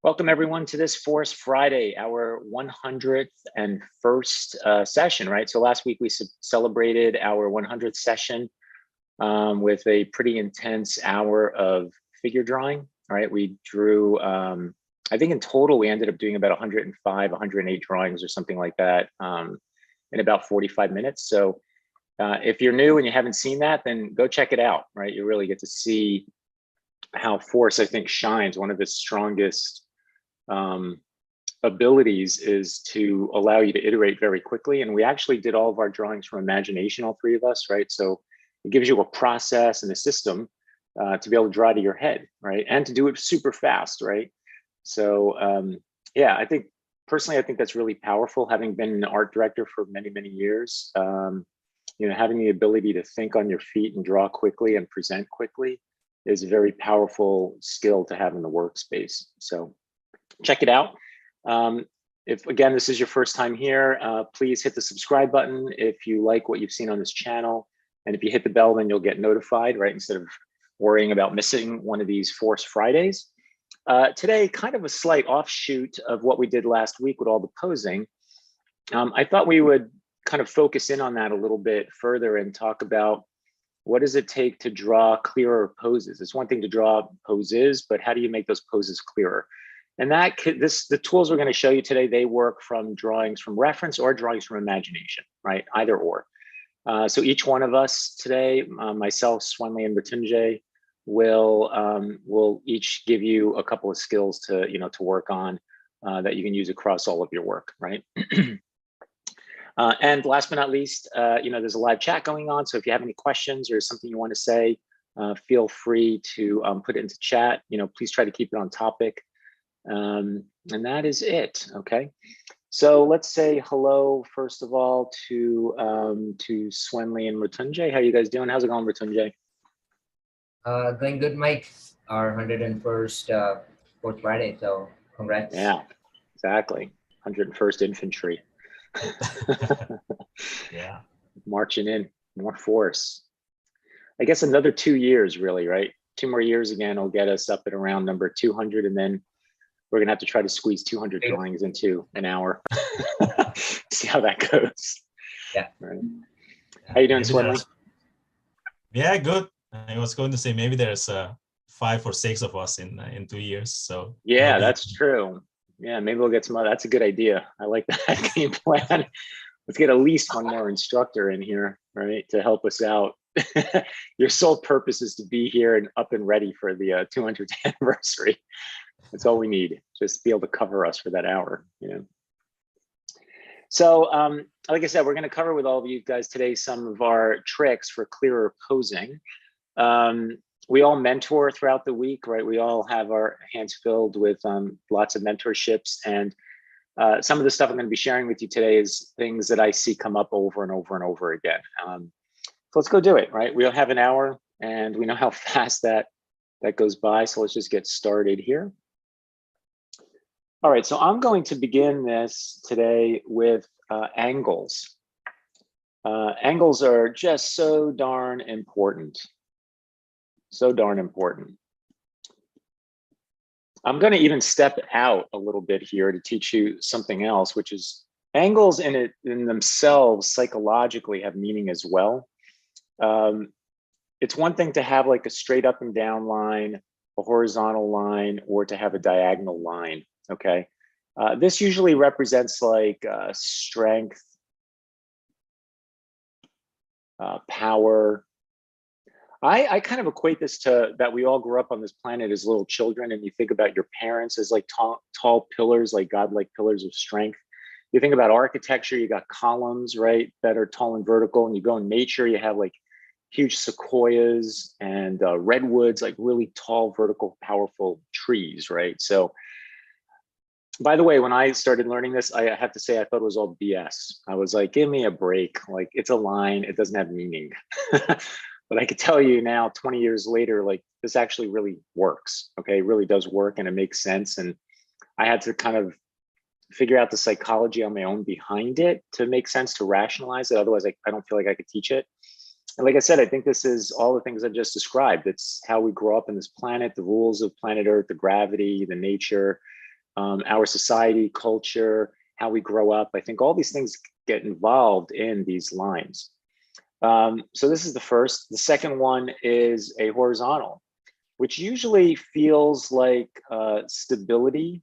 Welcome everyone to this Forest Friday, our 101st session, right? So last week we celebrated our 100th session with a pretty intense hour of figure drawing, right? We drew, I think in total, we ended up doing about 105, 108 drawings or something like that in about 45 minutes. So if you're new and you haven't seen that, then go check it out, right? You really get to see how force, I think, shines. One of the strongest abilities is to allow you to iterate very quickly. And we actually did all of our drawings from imagination, all three of us, right? So it gives you a process and a system to be able to draw to your head, right? And to do it super fast, right? So yeah, I think personally, I think that's really powerful. Having been an art director for many, many years, you know, having the ability to think on your feet and draw quickly and present quickly is a very powerful skill to have in the workspace. So check it out. If again, this is your first time here, please hit the subscribe button if you like what you've seen on this channel. And if you hit the bell, then you'll get notified, right? Instead of worrying about missing one of these Force Fridays. Today, kind of a slight offshoot of what we did last week with all the posing. I thought we would kind of focus in on that a little bit further and talk about what does it take to draw clearer poses? It's one thing to draw poses, but how do you make those poses clearer? And that the tools we're going to show you today, they work from drawings from reference or drawings from imagination, right? Either or. So each one of us today, myself, Swanley, and Mrityunjay, will each give you a couple of skills to to work on that you can use across all of your work, right? And last but not least, there's a live chat going on. So if you have any questions or something you want to say, feel free to put it into chat. Please try to keep it on topic. And that is it. Okay. So let's say hello, first of all, to Swanley and Mrityunjay. How you guys doing? How's it going, Mrityunjay? Going good, Mike. Our 101st Fourth Friday, so congrats. Yeah, exactly. 101st Infantry. Yeah. Marching in, more force. I guess another 2 years, really, right? 2 more years again will get us up at around number 200, and then we're gonna have to try to squeeze 200 drawings into an hour. See how that goes. Yeah. Right. How you doing, Swanley? Yeah, good. I was going to say maybe there's 5 or 6 of us in 2 years. So yeah, that's true. Yeah, maybe we'll get some other. That's a good idea. I like that game plan. Let's get at least one more instructor in here, right, to help us out. Your sole purpose is to be here and up and ready for the 200th anniversary. That's all we need. Just be able to cover us for that hour, So, like I said, we're going to cover with all of you guys today some of our tricks for clearer posing. We all mentor throughout the week, right? We all have our hands filled with lots of mentorships, and some of the stuff I'm going to be sharing with you today is things that I see come up over and over and over again. So let's go do it, right? We'll have an hour, and we know how fast that goes by. So let's just get started here. All right, so I'm going to begin this today with angles. Angles are just so darn important. So darn important. I'm going to even step out a little bit here to teach you something else, which is angles in themselves psychologically have meaning as well. It's one thing to have like a straight up and down line, a horizontal line, or to have a diagonal line. Okay, this usually represents like strength, power. I kind of equate this to that we all grew up on this planet as little children, and you think about your parents as like tall pillars, like godlike pillars of strength. You think about architecture, you got columns, right, that are tall and vertical, and you go in nature, you have like huge sequoias and redwoods, like really tall, vertical, powerful trees, right? So, by the way, when I started learning this, I have to say I thought it was all BS. I was like, give me a break. Like, it's a line, it doesn't have meaning. But I could tell you now, 20 years later, like this actually really works. Okay, it really does work and it makes sense. And I had to kind of figure out the psychology on my own behind it to make sense, to rationalize it. Otherwise, I don't feel like I could teach it. And like I said, I think this is all the things I just described. It's how we grow up in this planet, the rules of planet Earth, the gravity, the nature, our society, culture, how we grow up. I think all these things get involved in these lines. So this is the first. The second one is a horizontal, which usually feels like stability,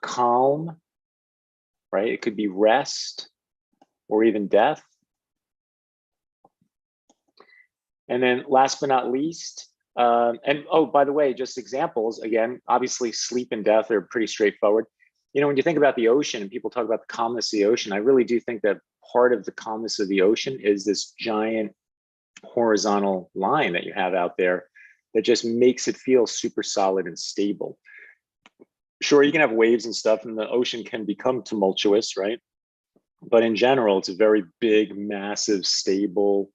calm, right? It could be rest or even death. And then last but not least, and oh, by the way, just examples, again, obviously sleep and death are pretty straightforward. You know, when you think about the ocean and people talk about the calmness of the ocean, I really do think that part of the calmness of the ocean is this giant horizontal line that you have out there that just makes it feel super solid and stable. Sure, you can have waves and stuff, and the ocean can become tumultuous, right? But in general, it's a very big, massive, stable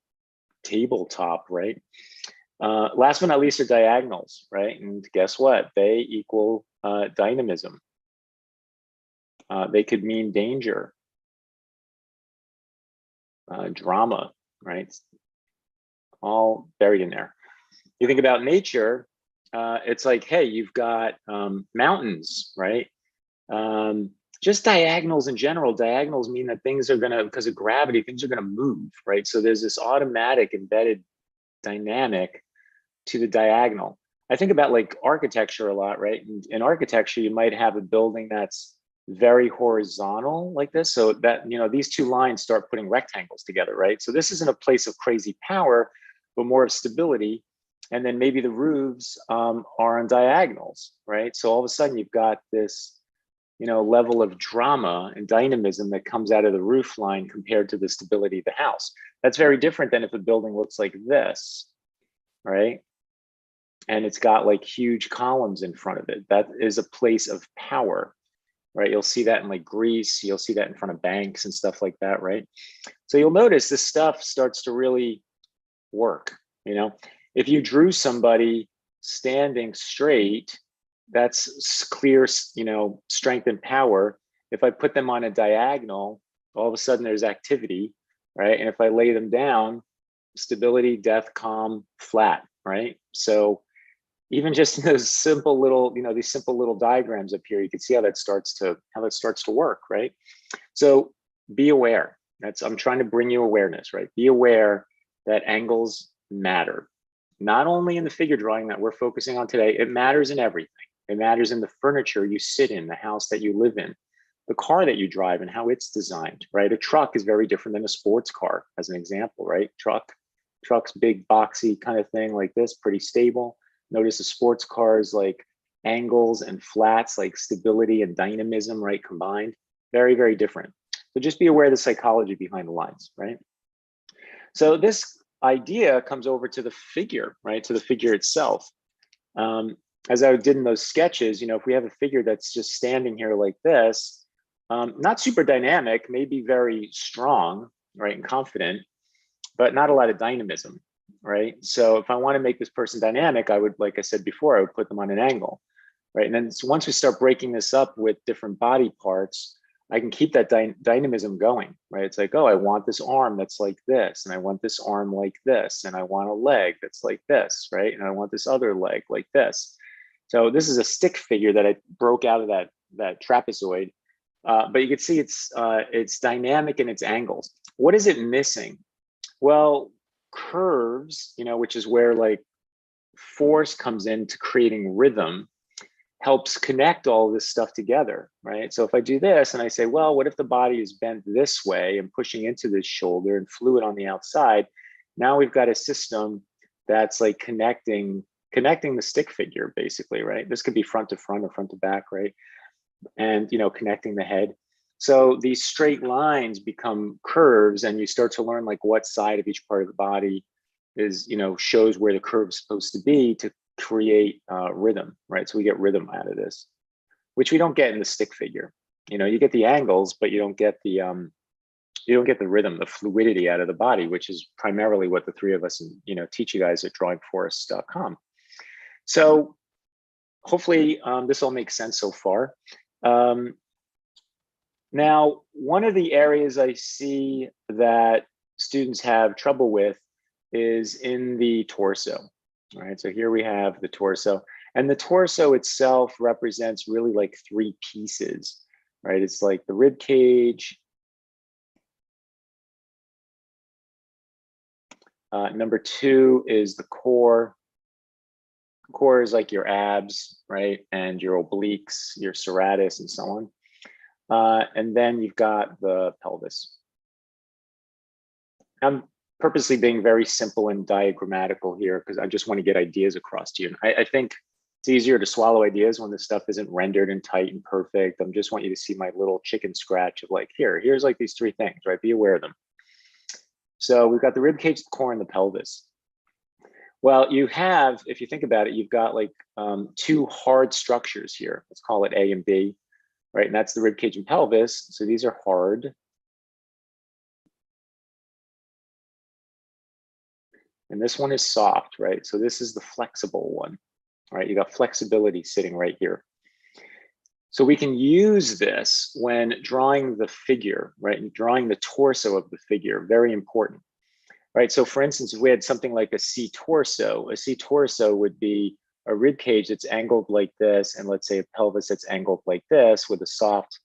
tabletop, right? Last but not least are diagonals, right? And guess what? They equal dynamism. They could mean danger, drama, right? All buried in there. You think about nature, it's like, hey, you've got mountains, right? Just diagonals in general. Diagonals mean that things are gonna, because of gravity, things are gonna move, right? So there's this automatic embedded dynamic to the diagonal. I think about like architecture a lot, right? In architecture, you might have a building that's very horizontal like this, so that, you know, these two lines start putting rectangles together, right? So this isn't a place of crazy power, but more of stability. And then maybe the roofs are on diagonals, right? So all of a sudden you've got this, you know, level of drama and dynamism that comes out of the roof line compared to the stability of the house. That's very different than if a building looks like this, right? And it's got like huge columns in front of it. That is a place of power, right? You'll see that in like Greece, you'll see that in front of banks and stuff like that, right? So you'll notice this stuff starts to really work, you know? If you drew somebody standing straight, that's clear, you know, strength and power. If I put them on a diagonal, all of a sudden there's activity, right? And if I lay them down, stability, death, calm, flat, right? So even just in those simple little, you know, these simple little diagrams up here, you can see how that starts to work, right? So be aware. I'm trying to bring you awareness, right? Be aware that angles matter. Not only in the figure drawing that we're focusing on today, it matters in everything. It matters in the furniture you sit in, the house that you live in, the car that you drive and how it's designed, right? A truck is very different than a sports car, as an example, right? Truck's big, boxy kind of thing like this, pretty stable. Notice a sports car is like angles and flats, like stability and dynamism, right? Combined, very, very different. So just be aware of the psychology behind the lines, right? So this idea comes over to the figure, right? To the figure itself. As I did in those sketches, you know, if we have a figure that's just standing here like this, not super dynamic, maybe very strong, right, and confident, but not a lot of dynamism, right? So if I want to make this person dynamic, I would, like I said before, I would put them on an angle, right? And then once we start breaking this up with different body parts, I can keep that dynamism going, right? It's like, oh, I want this arm that's like this, and I want this arm like this, and I want a leg that's like this, right? And I want this other leg like this. So this is a stick figure that I broke out of that trapezoid, but you can see it's dynamic in its angles. What is it missing? Well, curves, you know, which is where like force comes into creating rhythm, helps connect all this stuff together, right? So if I do this and I say, well, what if the body is bent this way and pushing into this shoulder and fluid on the outside? Now we've got a system that's like connecting the stick figure, basically, right? This could be front to front or front to back, right? And, you know, connecting the head. So these straight lines become curves, and you start to learn like what side of each part of the body is, you know, shows where the curve is supposed to be to create rhythm, right? So we get rhythm out of this, which we don't get in the stick figure. You know, you get the angles, but you don't get the rhythm, the fluidity out of the body, which is primarily what the three of us, you know, teach you guys at drawingforest.com. So hopefully this all makes sense so far. Now, one of the areas I see that students have trouble with is in the torso. All right, so here we have the torso. And the torso itself represents really like three pieces, right? It's like the rib cage. Number two is the core. Core is like your abs, right? And your obliques, your serratus, and so on. And then you've got the pelvis. I'm purposely being very simple and diagrammatical here because I just want to get ideas across to you. And I think it's easier to swallow ideas when the stuff isn't rendered and tight and perfect. I just want you to see my little chicken scratch of like, here's like these three things, right? Be aware of them. So we've got the rib cage, the core, and the pelvis. Well, you have, if you think about it, you've got like two hard structures here. Let's call it A and B, right? And that's the rib cage and pelvis. So these are hard. And this one is soft, right? So this is the flexible one, right? You got flexibility sitting right here. So we can use this when drawing the figure, right? And drawing the torso of the figure, very important, right? So for instance, if we had something like a C torso would be a rib cage that's angled like this, and let's say a pelvis that's angled like this with a soft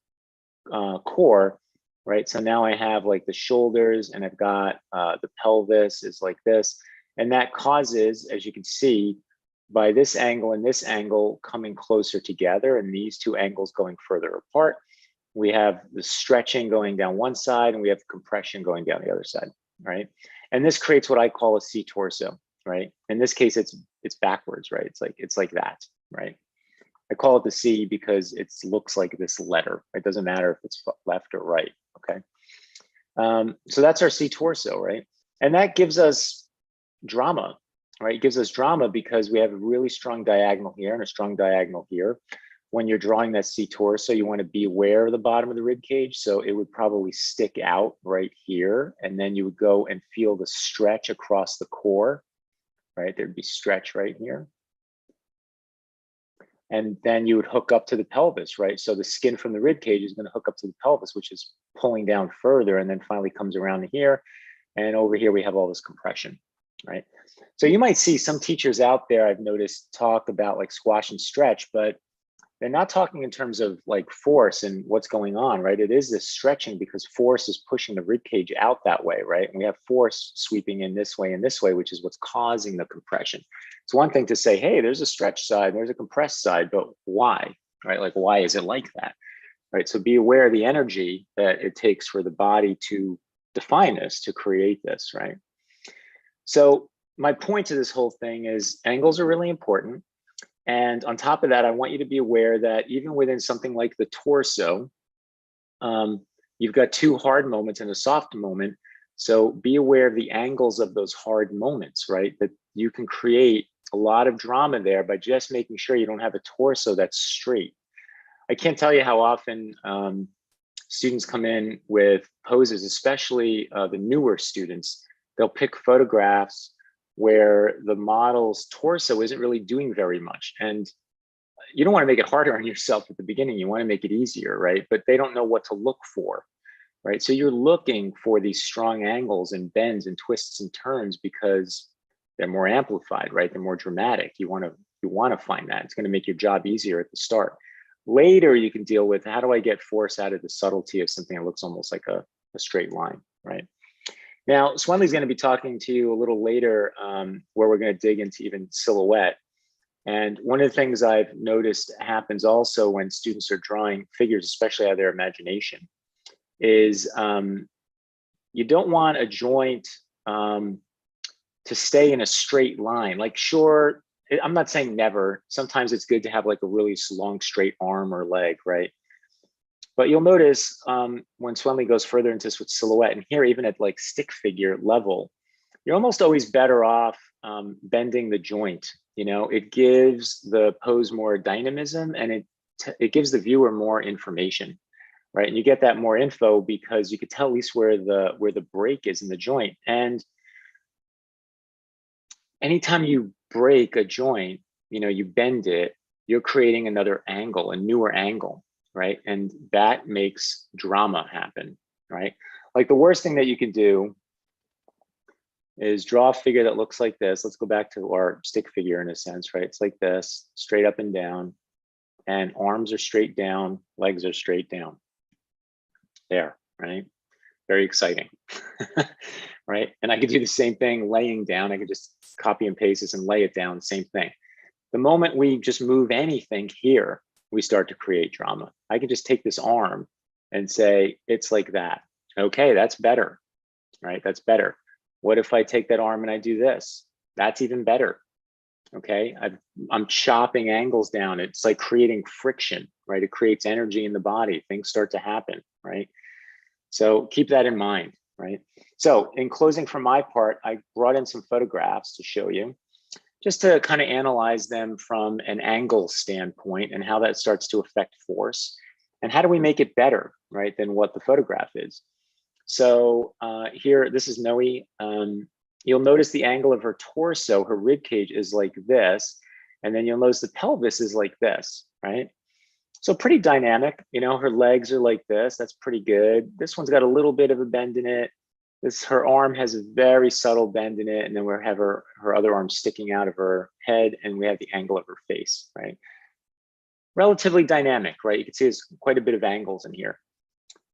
core, right? So now I have like the shoulders, and I've got the pelvis is like this. And that causes, as you can see, by this angle and this angle coming closer together and these two angles going further apart, we have the stretching going down one side and we have compression going down the other side, right? And this creates what I call a C torso, right? In this case, it's backwards, right? It's like that, right? I call it the C because it looks like this letter. It doesn't matter if it's left or right, okay? So that's our C torso, right? And that gives us drama, right? It gives us drama because we have a really strong diagonal here and a strong diagonal here. When you're drawing that C torso, you want to be aware of the bottom of the rib cage. So it would probably stick out right here. And then you would go and feel the stretch across the core, right? There'd be stretch right here. And then you would hook up to the pelvis, right? So the skin from the rib cage is going to hook up to the pelvis, which is pulling down further, and then finally comes around to here. And over here, we have all this compression, right? So you might see some teachers out there, I've noticed, talk about like squash and stretch, but they're not talking in terms of like force and what's going on, right? It is this stretching because force is pushing the rib cage out that way, right? And we have force sweeping in this way and this way, which is what's causing the compression. It's one thing to say, hey, there's a stretch side, there's a compressed side, but why, right? Like, why is it like that, right? So be aware of the energy that it takes for the body to define this, to create this, right? So my point to this whole thing is angles are really important. And on top of that, I want you to be aware that even within something like the torso, you've got two hard moments and a soft moment. So be aware of the angles of those hard moments, right? That you can create a lot of drama there by just making sure you don't have a torso that's straight. I can't tell you how often students come in with poses, especially the newer students. They'll pick photographs where the model's torso isn't really doing very much. And you don't want to make it harder on yourself at the beginning. You want to make it easier, right? But they don't know what to look for, right? So you're looking for these strong angles and bends and twists and turns because they're more amplified, right? They're more dramatic. You want to find that. It's going to make your job easier at the start. Later, you can deal with how do I get force out of the subtlety of something that looks almost like a straight line, right? Now, Swenley's going to be talking to you a little later where we're going to dig into even silhouette. And one of the things I've noticed happens also when students are drawing figures, especially out of their imagination, is you don't want a joint to stay in a straight line. Like, sure, I'm not saying never. Sometimes it's good to have like a really long, straight arm or leg, right? But you'll notice when Swenley goes further into this with silhouette, and here even at like stick figure level, you're almost always better off bending the joint. You know, it gives the pose more dynamism, and it gives the viewer more information, right? And you get that more info because you could tell at least where the break is in the joint. And anytime you break a joint, you know, you bend it, you're creating another angle, a newer angle, right? And that makes drama happen, right? Like the worst thing that you can do is draw a figure that looks like this. Let's go back to our stick figure in a sense, right? It's like this, straight up and down, and arms are straight down, legs are straight down. There, right? Very exciting, right? And I could do the same thing laying down. I could just copy and paste this and lay it down, same thing. The moment we just move anything here, we start to create drama. I could just take this arm and say, it's like that. Okay, that's better, right? That's better. What if I take that arm and I do this? That's even better. Okay, I'm chopping angles down. It's like creating friction, right? It creates energy in the body. Things start to happen, right? So keep that in mind, right? So in closing for my part, I brought in some photographs to show you, just to kind of analyze them from an angle standpoint and how that starts to affect force. And how do we make it better, right, than what the photograph is? So here, this is Noe. You'll notice the angle of her torso, her rib cage is like this. And then you'll notice the pelvis is like this, right? So pretty dynamic, you know, her legs are like this. That's pretty good. This one's got a little bit of a bend in it. Her arm has a very subtle bend in it. And then we have her other arm sticking out of her head, and we have the angle of her face, right? Relatively dynamic, right? You can see there's quite a bit of angles in here.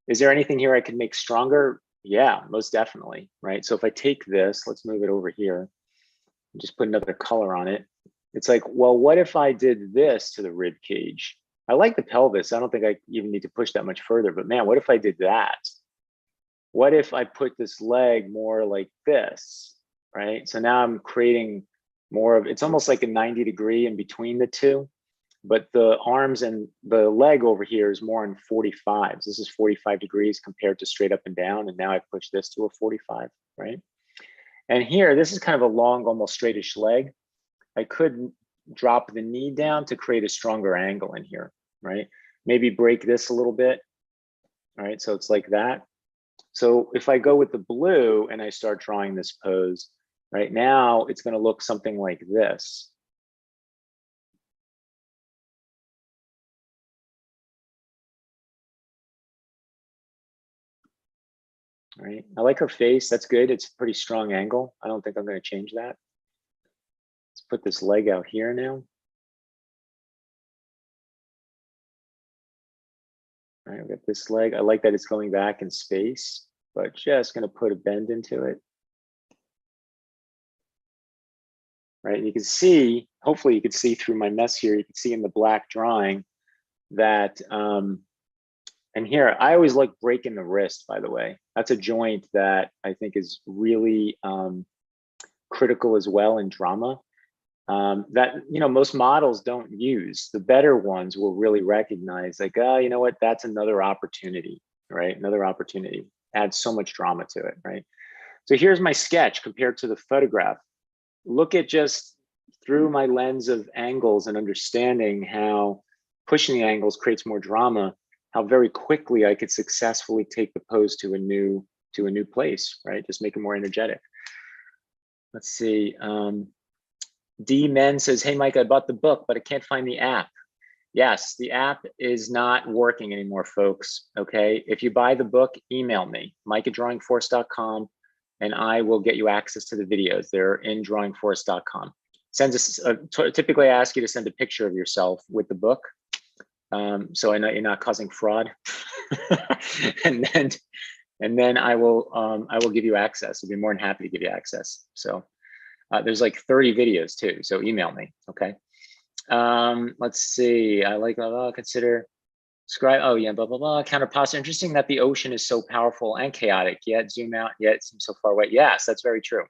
Is there anything here I can make stronger? Yeah, most definitely, right? So if I take this, let's move it over here and just put another color on it. It's like, well, what if I did this to the rib cage? I like the pelvis. I don't think I even need to push that much further, but man, what if I did that? What if I put this leg more like this, right? So now I'm creating more of, it's almost like a 90-degree in between the two, but the arms and the leg over here is more in 45s. This is 45 degrees compared to straight up and down. And now I push this to a 45, right? And here, this is kind of a long, almost straightish leg. I could drop the knee down to create a stronger angle in here, right? Maybe break this a little bit, all right? So it's like that. So if I go with the blue and I start drawing this pose, right now, it's gonna look something like this. All right, I like her face, that's good. It's a pretty strong angle. I don't think I'm gonna change that. Let's put this leg out here now. All right, we got this leg. I like that it's going back in space, but just gonna put a bend into it. Right, you can see, hopefully you can see through my mess here, you can see in the black drawing that, and here, I always like breaking the wrist, by the way. That's a joint that I think is really critical as well in drama. That, you know, most models don't use. The better ones will really recognize, like, oh, you know what, that's another opportunity, right? Another opportunity. Adds so much drama to it, right? So here's my sketch compared to the photograph. Look at just through my lens of angles and understanding how pushing the angles creates more drama, how very quickly I could successfully take the pose to a new place, right? Just make it more energetic. Let's see. D Men says, hey, Mike, I bought the book, but I can't find the app. Yes, the app is not working anymore, folks. Okay. If you buy the book, email me, mike@drawingforce.com, and I will get you access to the videos. They're in drawingforce.com. Send us, typically I ask you to send a picture of yourself with the book. So I know you're not causing fraud. and then I will give you access. I'll be more than happy to give you access. So there's like 30 videos too. So email me. Okay. Let's see. I like consider scribe. Oh yeah, blah blah blah. Counter posture. Interesting that the ocean is so powerful and chaotic. Yet zoom out. Yet it seems so far away. Yes, that's very true.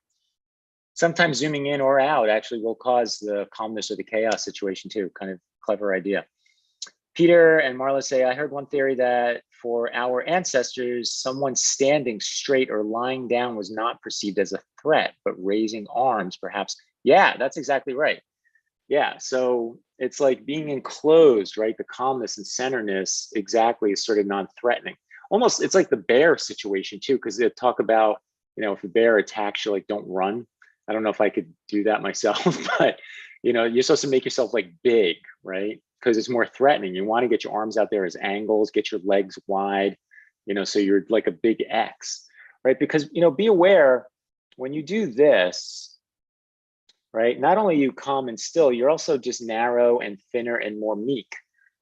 Sometimes zooming in or out actually will cause the calmness or the chaos situation too. Kind of clever idea. Peter and Marla say, I heard one theory that for our ancestors, someone standing straight or lying down was not perceived as a threat, but raising arms perhaps. Yeah, that's exactly right. Yeah, so it's like being enclosed, right? The calmness and centerness exactly is sort of non-threatening. Almost, it's like the bear situation too, because they talk about, you know, if a bear attacks you, like don't run. I don't know if I could do that myself, but you know, you're supposed to make yourself like big, right? Because it's more threatening. You want to get your arms out there as angles, get your legs wide, you know, so you're like a big X, right? Because, you know, be aware, when you do this, right, not only you calm and still, you're also just narrow and thinner and more meek,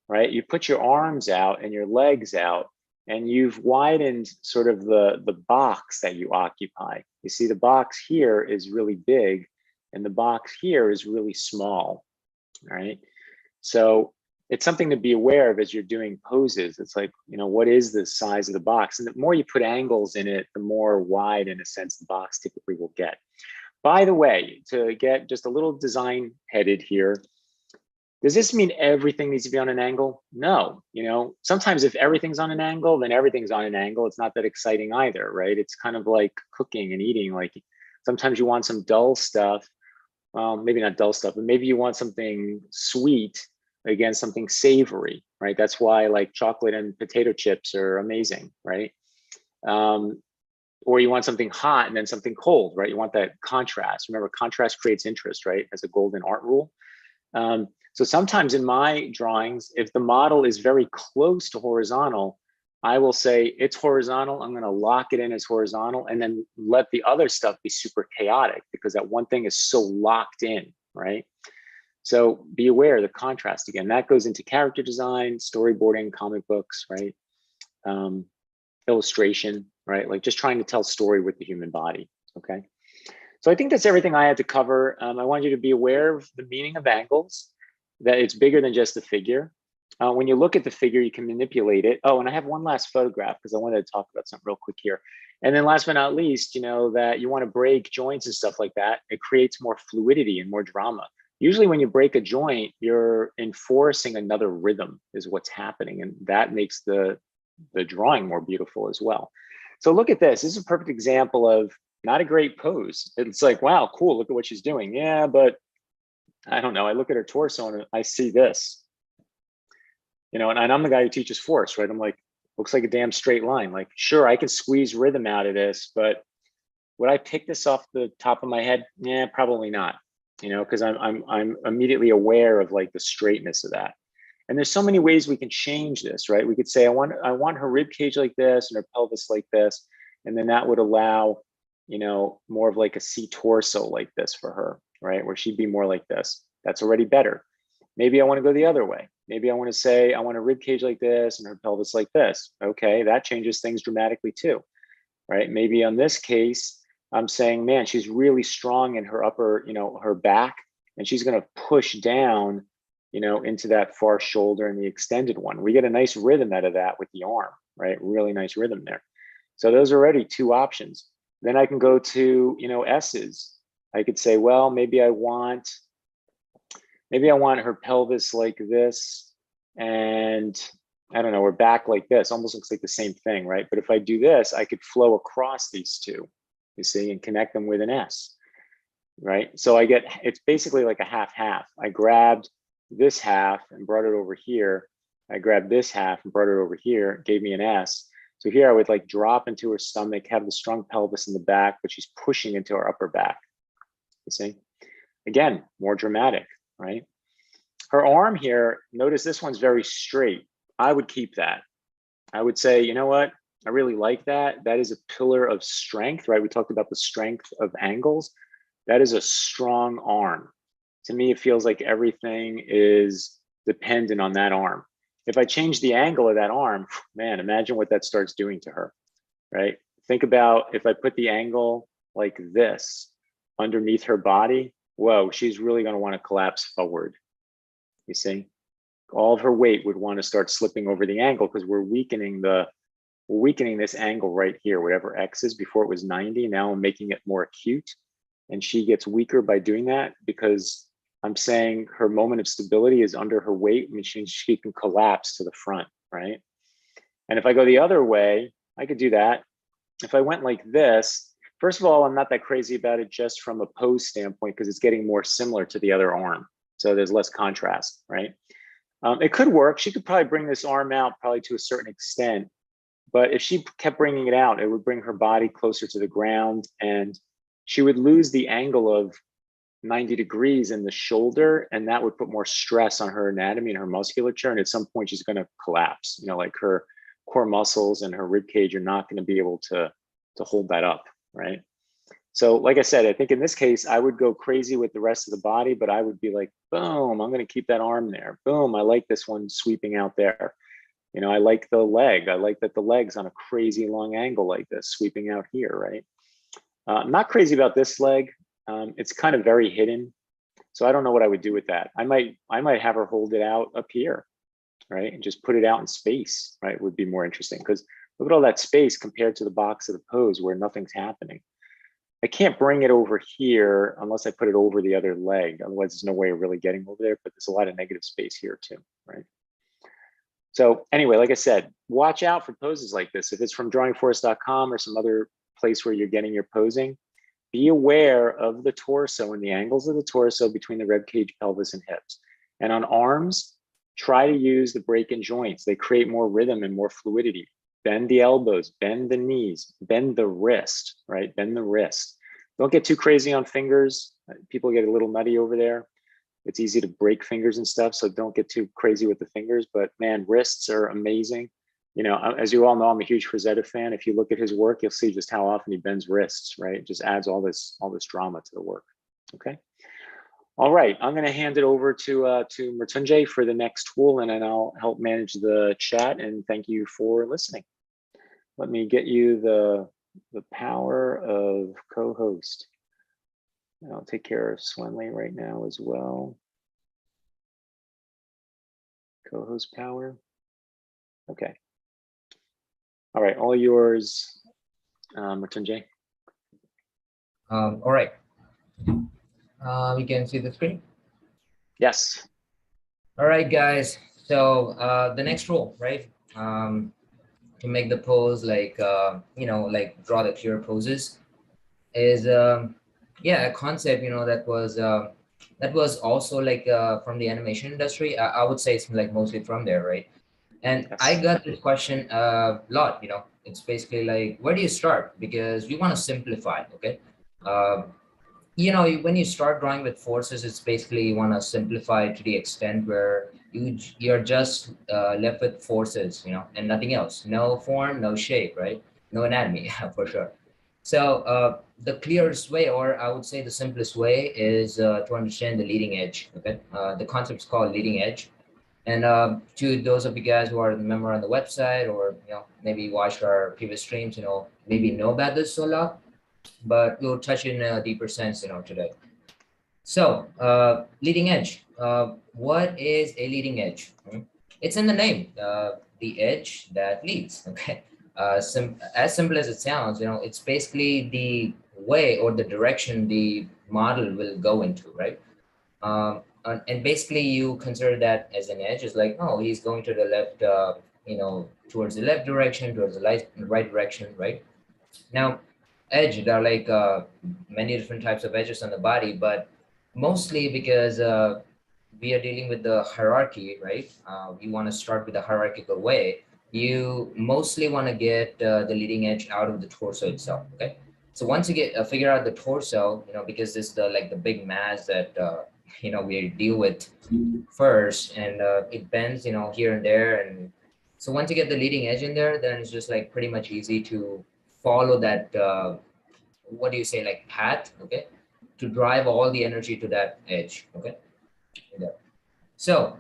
right? You put your arms out and your legs out, and you've widened sort of the box that you occupy. You see the box here is really big and the box here is really small, right? So it's something to be aware of as you're doing poses. It's like, you know, what is the size of the box? And the more you put angles in it, the more wide, in a sense, the box typically will get. By the way, to get just a little design headed here, does this mean everything needs to be on an angle? No, you know, sometimes if everything's on an angle, then everything's on an angle. It's not that exciting either, right? It's kind of like cooking and eating. Like sometimes you want some dull stuff. Well, maybe not dull stuff, but maybe you want something sweet against something savory, right? That's why like chocolate and potato chips are amazing, right? Or you want something hot and then something cold, right? You want that contrast. Remember, contrast creates interest, right? As a golden art rule. So sometimes in my drawings, if the model is very close to horizontal, I will say it's horizontal. I'm going to lock it in as horizontal and then let the other stuff be super chaotic because that one thing is so locked in, right? So be aware of the contrast again. That goes into character design, storyboarding, comic books, right? Illustration, right? Like just trying to tell story with the human body, okay? So I think that's everything I had to cover. I want you to be aware of the meaning of angles, that it's bigger than just a figure. When you look at the figure, you can manipulate it. Oh, and I have one last photograph because I wanted to talk about something real quick here. And then last but not least, you know, that you want to break joints and stuff like that. It creates more fluidity and more drama. Usually when you break a joint, you're enforcing another rhythm is what's happening. And that makes the drawing more beautiful as well. So look at this. This is a perfect example of not a great pose. It's like, wow, cool. Look at what she's doing. Yeah, but I don't know. I look at her torso and I see this, you know, and I'm the guy who teaches force, right? I'm like, looks like a damn straight line. Like, sure, I can squeeze rhythm out of this, but would I pick this off the top of my head? Yeah, probably not, you know, because I'm immediately aware of like the straightness of that. And there's so many ways we can change this, right? We could say, I want her rib cage like this and her pelvis like this. And then that would allow, you know, more of like a C torso like this for her, right? Where she'd be more like this. That's already better. Maybe I want to go the other way. Maybe I want to say, I want a rib cage like this and her pelvis like this. Okay, that changes things dramatically too, right? Maybe on this case, I'm saying, man, she's really strong in her upper, you know, her back, and she's going to push down, you know, into that far shoulder and the extended one. We get a nice rhythm out of that with the arm, right? Really nice rhythm there. So those are already two options. Then I can go to, you know, S's. I could say, well, maybe I want her pelvis like this, and I don't know, her back like this. Almost looks like the same thing, right? But if I do this, I could flow across these two, you see, and connect them with an S, right? So I get, it's basically like a half-half. I grabbed this half and brought it over here. I grabbed this half and brought it over here, gave me an S. So here I would like drop into her stomach, have the strong pelvis in the back, but she's pushing into her upper back, you see? Again, more dramatic, right? Her arm here, notice this one's very straight. I would keep that. I would say, you know what? I really like that. That is a pillar of strength, right? We talked about the strength of angles. That is a strong arm. To me, it feels like everything is dependent on that arm. If I change the angle of that arm, man, imagine what that starts doing to her, right? Think about if I put the angle like this underneath her body, whoa, she's really going to want to collapse forward. You see, all of her weight would want to start slipping over the angle because we're weakening this angle right here, whatever X is. Before it was 90, now I'm making it more acute. And she gets weaker by doing that because I'm saying her moment of stability is under her weight. I mean, she can collapse to the front, right? And if I go the other way, I could do that. If I went like this, first of all, I'm not that crazy about it just from a pose standpoint because it's getting more similar to the other arm. So there's less contrast, right? It could work. She could probably bring this arm out probably to a certain extent. But if she kept bringing it out, it would bring her body closer to the ground and she would lose the angle of 90 degrees in the shoulder, and that would put more stress on her anatomy and her musculature. And at some point she's going to collapse, you know, like her core muscles and her rib cage are not going to be able to hold that up, right? So like I said, I think in this case, I would go crazy with the rest of the body, but I would be like, boom, I'm going to keep that arm there. Boom, I like this one sweeping out there. You know, I like the leg. I like that the leg's on a crazy long angle like this, sweeping out here, right? I'm not crazy about this leg. It's kind of very hidden. So I don't know what I would do with that. I might have her hold it out up here, right? And just put it out in space, right? Would be more interesting because look at all that space compared to the box of the pose where nothing's happening. I can't bring it over here unless I put it over the other leg. Otherwise, there's no way of really getting over there, but there's a lot of negative space here too, right? So anyway, like I said, watch out for poses like this. If it's from drawingforest.com or some other place where you're getting your posing, be aware of the torso and the angles of the torso between the rib cage, pelvis, and hips. And on arms, try to use the break in joints. They create more rhythm and more fluidity. Bend the elbows, bend the knees, bend the wrist, right? Bend the wrist. Don't get too crazy on fingers. People get a little nutty over there. It's easy to break fingers and stuff, so don't get too crazy with the fingers. But man, wrists are amazing. You know, as you all know, I'm a huge Frazetta fan. If you look at his work, you'll see just how often he bends wrists, right? It just adds all this drama to the work. Okay. All right, I'm going to hand it over to Mrityunjay for the next tool, and then I'll help manage the chat. And thank you for listening. Let me get you the power of co-host. I'll take care of Swenley right now as well. Co-host power. Okay. All right, all yours, Mrityunjay. All right. You can see the screen. Yes. All right, guys. So the next rule, right? To make the pose like like draw the clear poses is yeah, a concept that was also like from the animation industry. I would say it's like mostly from there, right? And Yes. I got this question a lot. It's basically like, where do you start? Because we want to simplify. Okay. Uh, when you start drawing with forces, it's basically you want to simplify to the extent where you're just left with forces, and nothing else. No form, no shape, right? No anatomy, for sure. So the clearest way, or I would say the simplest way, is to understand the leading edge. Okay, the concept is called leading edge. And to those of you guys who are a member on the website, or maybe watched our previous streams, maybe know about this a lot, but we'll touch in a deeper sense, today. So leading edge. What is a leading edge? It's in the name. The edge that leads. Okay. As simple as it sounds, it's basically the way or the direction the model will go into, right? And basically you consider that as an edge. It's like, oh, he's going to the left, towards the left direction, towards the right direction, right? Now, edge, there are like many different types of edges on the body, but mostly because we are dealing with the hierarchy, right? We want to start with the hierarchical way. You mostly want to get the leading edge out of the torso itself, okay? So once you get figure out the torso, because this is the big mass that we deal with first, and it bends, here and there, and so once you get the leading edge in there, then it's just like pretty much easy to follow that what do you say, like path, okay, to drive all the energy to that edge, okay. There. So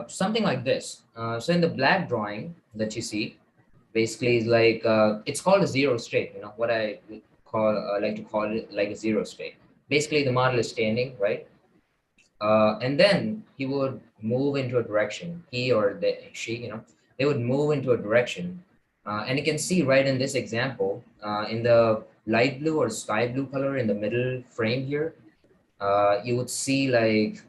something like this. So in the black drawing that you see, basically is like it's called a zero state. What I like to call it like a zero state. Basically, the model is standing, right, and then he would move into a direction. He or she, they would move into a direction. And you can see right in this example, in the light blue or sky blue color in the middle frame here, you would see like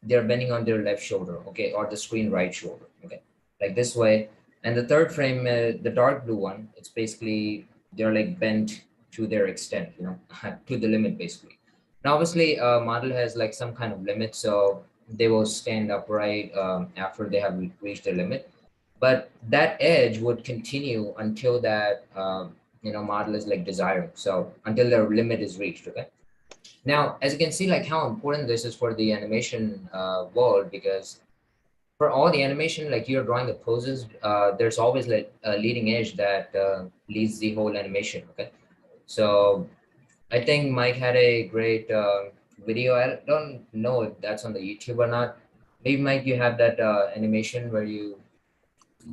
they're bending on their left shoulder, okay, or the screen right shoulder, okay, like this way. And the third frame, the dark blue one, it's basically they're like bent to their extent, to the limit basically. Now, obviously, a model has like some kind of limit, so they will stand upright after they have reached their limit. But that edge would continue until that model is like desired. So until their limit is reached, okay. Now, as you can see, like how important this is for the animation world, because for all the animation, like you're drawing the poses, there's always like a leading edge that leads the whole animation. Okay, so I think Mike had a great video. I don't know if that's on the YouTube or not. Maybe Mike, you have that animation where you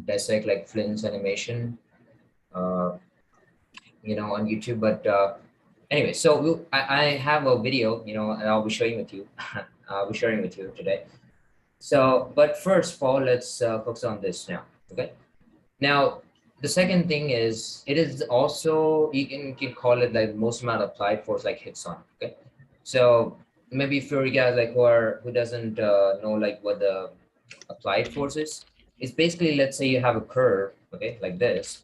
dissect like Flynn's animation, uh, on YouTube. But anyway, so I have a video, and I'll be showing with you. I'll be sharing with you today. So, but first of all, let's focus on this now. Okay. Now, the second thing is, it is also, you can call it like most amount of applied force like hits on. Okay. So maybe for you guys like who doesn't know like what the applied force is, it's basically, let's say you have a curve, okay, like this.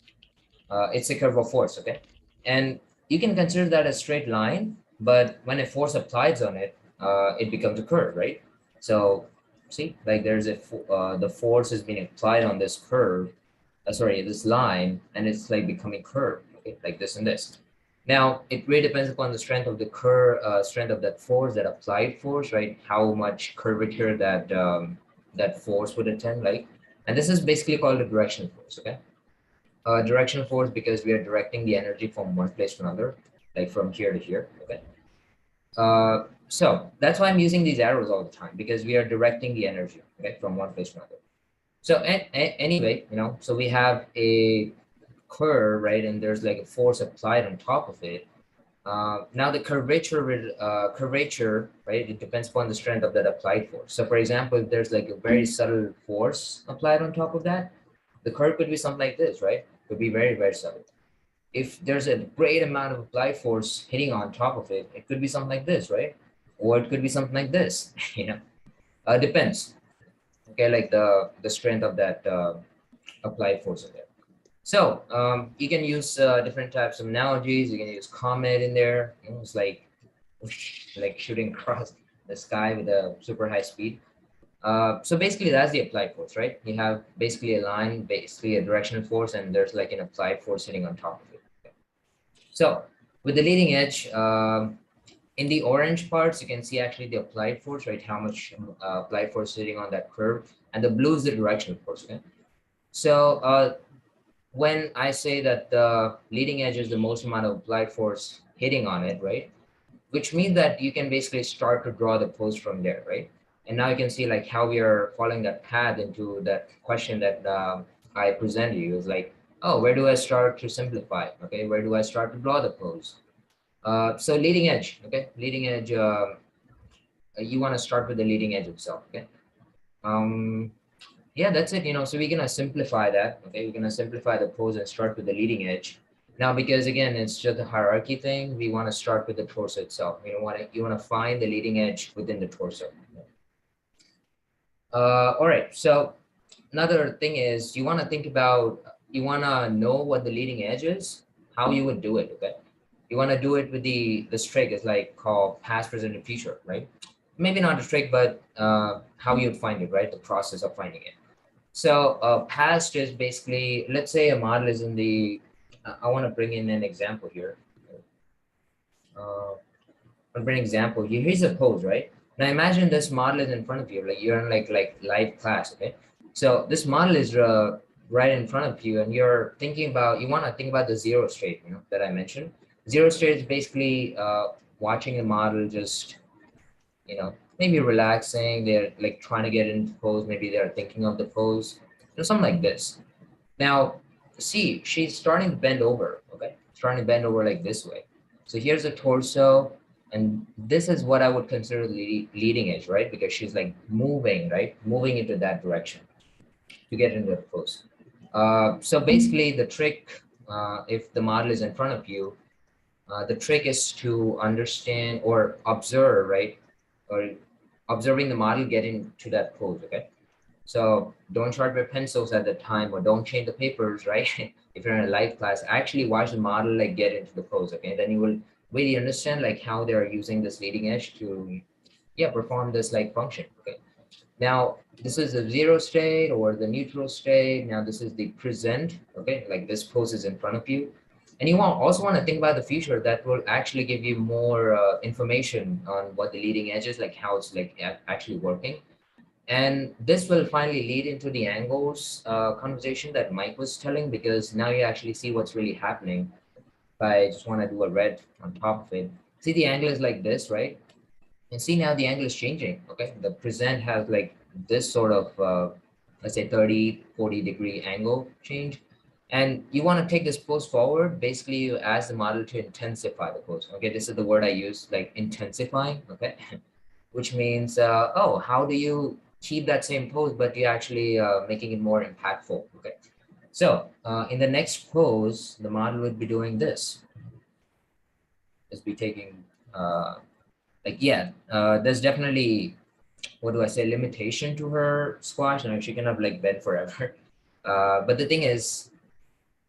It's a curve of force, okay? And you can consider that a straight line, but when a force applies on it, it becomes a curve, right? So see, like there's the force is being applied on this curve, sorry, this line, and it's like becoming curved, okay, like this and this. Now, it really depends upon the strength of the strength of that force, that applied force, right? How much curvature that force would attend, like, and this is basically called the direction force, okay? Directional force because we are directing the energy from one place to another, like from here to here, okay? So that's why I'm using these arrows all the time, because we are directing the energy, okay, from one place to another. So anyway, so we have a curve, right? And there's like a force applied on top of it. Now the curvature, right? It depends upon the strength of that applied force. So for example, if there's like a very subtle force applied on top of that, the curve could be something like this, right? Could be very, very subtle. If there's a great amount of applied force hitting on top of it, it could be something like this, right? Or it could be something like this, depends. Okay, like the strength of that applied force in there. So you can use different types of analogies. You can use comet in there. It's like shooting across the sky with a super high speed. So basically that's the applied force, right? You have basically a line, basically a directional force, and there's like an applied force sitting on top of it. Okay. So with the leading edge, in the orange parts, you can see actually the applied force, right? How much applied force sitting on that curve, and the blue is the directional force, okay? So when I say that the leading edge is the most amount of applied force hitting on it, right? Which means that you can basically start to draw the pose from there, right? And now you can see like how we are following that path into that question that I presented you is like, oh, where do I start to simplify? Okay, where do I start to draw the pose? So leading edge, okay? Leading edge, you want to start with the leading edge itself, okay? Yeah, that's it, so we're gonna simplify that, okay? We're gonna simplify the pose and start with the leading edge. Now, because again, it's just a hierarchy thing, we want to start with the torso itself. You want to find the leading edge within the torso. All right, so another thing is you want to know what the leading edge is, how you would do it, okay? You want to do it with this trick is like called past, present, and future, right? Maybe not a trick, but how you would find it, right? The process of finding it. So past is basically, let's say a model is in the, I want to bring in an example here. I'll bring an example here. Here's a pose, right? Now imagine this model is in front of you, like you're in like live class, okay? So this model is right in front of you, and you're thinking about, you want to think about the zero state, that I mentioned. Zero state is basically watching a model just, maybe relaxing. They're like trying to get into pose. Maybe they're thinking of the pose, something like this. Now, see, she's starting to bend over, okay? Starting to bend over like this way. So here's the torso, and this is what I would consider the leading edge, right? Because she's like moving, right? Moving into that direction to get into the pose. So basically the trick, if the model is in front of you, the trick is to understand or observe, right? Or observing the model getting to that pose, okay? So don't sharpen your pencils at the time, or don't change the papers, right? If you're in a live class, actually watch the model like get into the pose, okay? Then you will really understand like how they're using this leading edge to, perform this like function, okay? Now, this is the zero state or the neutral state. Now this is the present, okay? Like this pose is in front of you. And you also want to think about the future. That will actually give you more information on what the leading edge is, like how it's like actually working. And this will finally lead into the angles conversation that Mike was telling, because now you actually see what's really happening. If I just want to do a red on top of it, See, the angle is like this, right? And see now the angle is changing, okay? The present has like this sort of, let's say 30, 40 degree angle change. And you want to take this pose forward. Basically, you ask the model to intensify the pose. Okay, this is the word I use, like intensifying, okay? Which means, oh, how do you keep that same pose, but you're actually making it more impactful, okay? So in the next pose, the model would be doing this. Just be taking, like, yeah, there's definitely, what do I say, limitation to her squash, and she cannot like bend forever. But the thing is,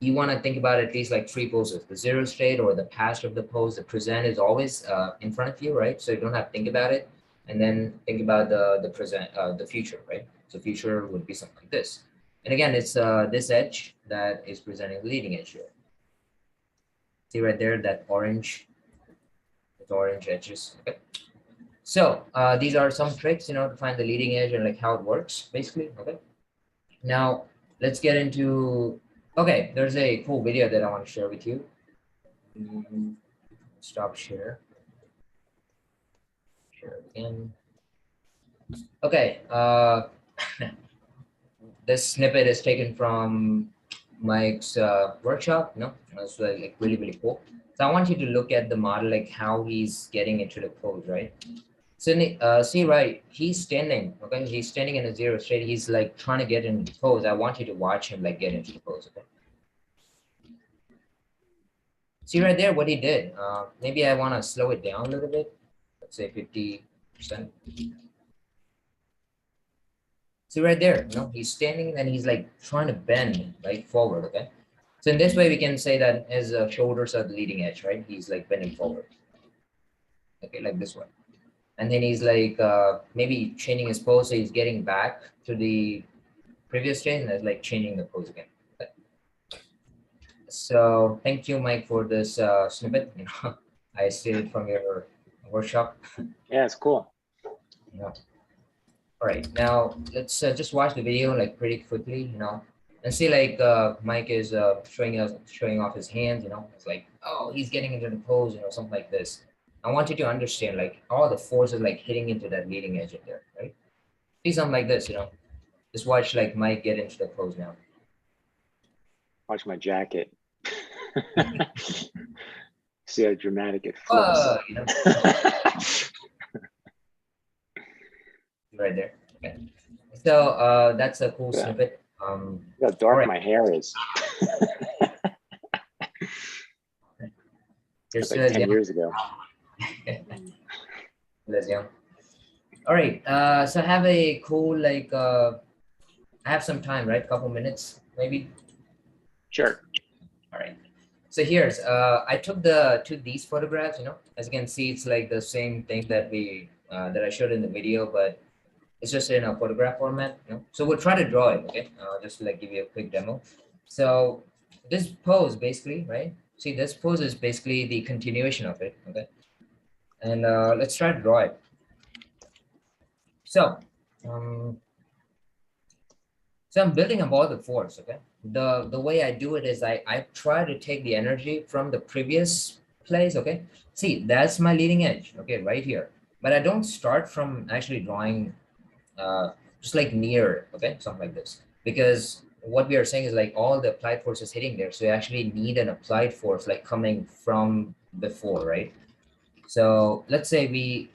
you want to think about at least like 3 poses: the zero straight or the past of the pose. The present is always in front of you, right? So you don't have to think about it. And then think about the present, the future, right? So future would be something like this. And again, it's this edge that is presenting the leading edge here. See right there, that orange, with orange edges. Okay. So these are some tricks, to find the leading edge and like how it works, basically. Okay. Now let's get into. Okay, there's a cool video that I want to share with you. Stop share. Share again. Okay. This snippet is taken from Mike's workshop. It's like really, really cool. So I want you to look at the model, like how he's getting into the pose, right? So see, right, he's standing, okay? He's standing in a zero straight. He's like trying to get into the pose. I want you to watch him like get into the pose, okay? See right there what he did. Maybe I want to slow it down a little bit. Let's say 50%. See right there, he's standing and he's like trying to bend like forward, okay? So in this way, we can say that his shoulders are the leading edge, right? He's like bending forward, okay, like this way. And then he's like maybe changing his pose, so he's getting back to the previous stage and it's like changing the pose again. Okay. So thank you, Mike, for this snippet. I steal it from your workshop. Yeah, it's cool. Yeah. All right, now let's just watch the video like pretty quickly, and see like Mike is showing off his hands, it's like, oh, he's getting into the pose, something like this. I want you to understand like all the forces like hitting into that leading edge in there, right? See something like this, just watch like Mike get into the pose now. Watch my jacket. See how dramatic it flips. Right there. Okay. So that's a cool snippet. Look how dark my hair is. You're That's like 10 years ago. That's young. All right. So I have a cool like I have some time, right? Couple minutes, maybe. Sure. All right. So here's I took these photographs. As you can see, it's like the same thing that we that I showed in the video, but it's just in a photograph format. So we'll try to draw it. Okay. Just to like give you a quick demo. So this pose basically, right? See, this pose is basically the continuation of it. Okay. And let's try to draw it. So, so I'm building up all the force, okay? The way I do it is I try to take the energy from the previous place, okay? See, that's my leading edge, okay, right here. But I don't start from actually drawing just like near, okay, something like this. Because what we are saying is like all the applied force is hitting there. So you actually need an applied force like coming from before, right? So let's say we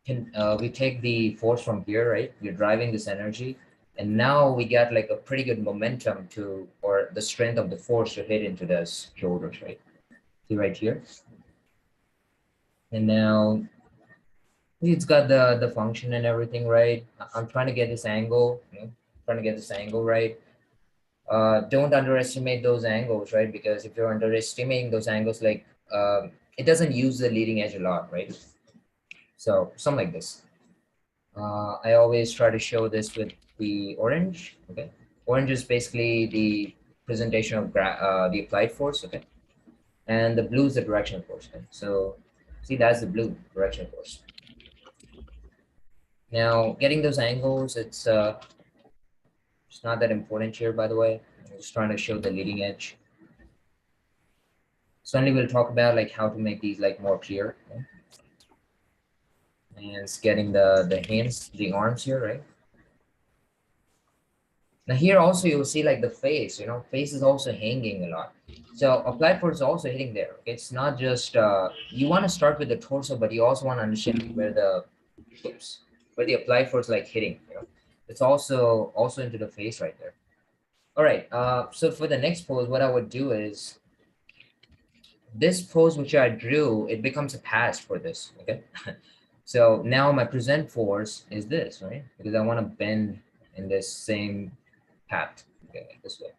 take the force from here, right? We're driving this energy, and now we got like a pretty good momentum or the strength of the force to hit into those shoulders, right? See right here. And now it's got the function and everything, right? I'm trying to get this angle, right? Don't underestimate those angles, right? Because if you're underestimating those angles, like it doesn't use the leading edge a lot, right? So something like this. I always try to show this with the orange, okay? Orange is basically the presentation of the applied force, okay? And the blue is the directional force, okay? So see, that's the blue directional force. Now, getting those angles, it's not that important here, by the way. I'm just trying to show the leading edge. Suddenly we'll talk about like how to make these like more clear. Okay? And it's getting the hands, the arms here, right? Now here also you'll see like the face, face is also hanging a lot. So applied force is also hitting there. Okay? It's not just, you want to start with the torso, but you also want to understand where the, oops, where the applied force like hitting, It's also into the face right there. All right, so for the next pose, what I would do is, this pose which I drew, it becomes a past for this, okay? So now my present force is this, right? Because I want to bend in this same path, okay, like this way.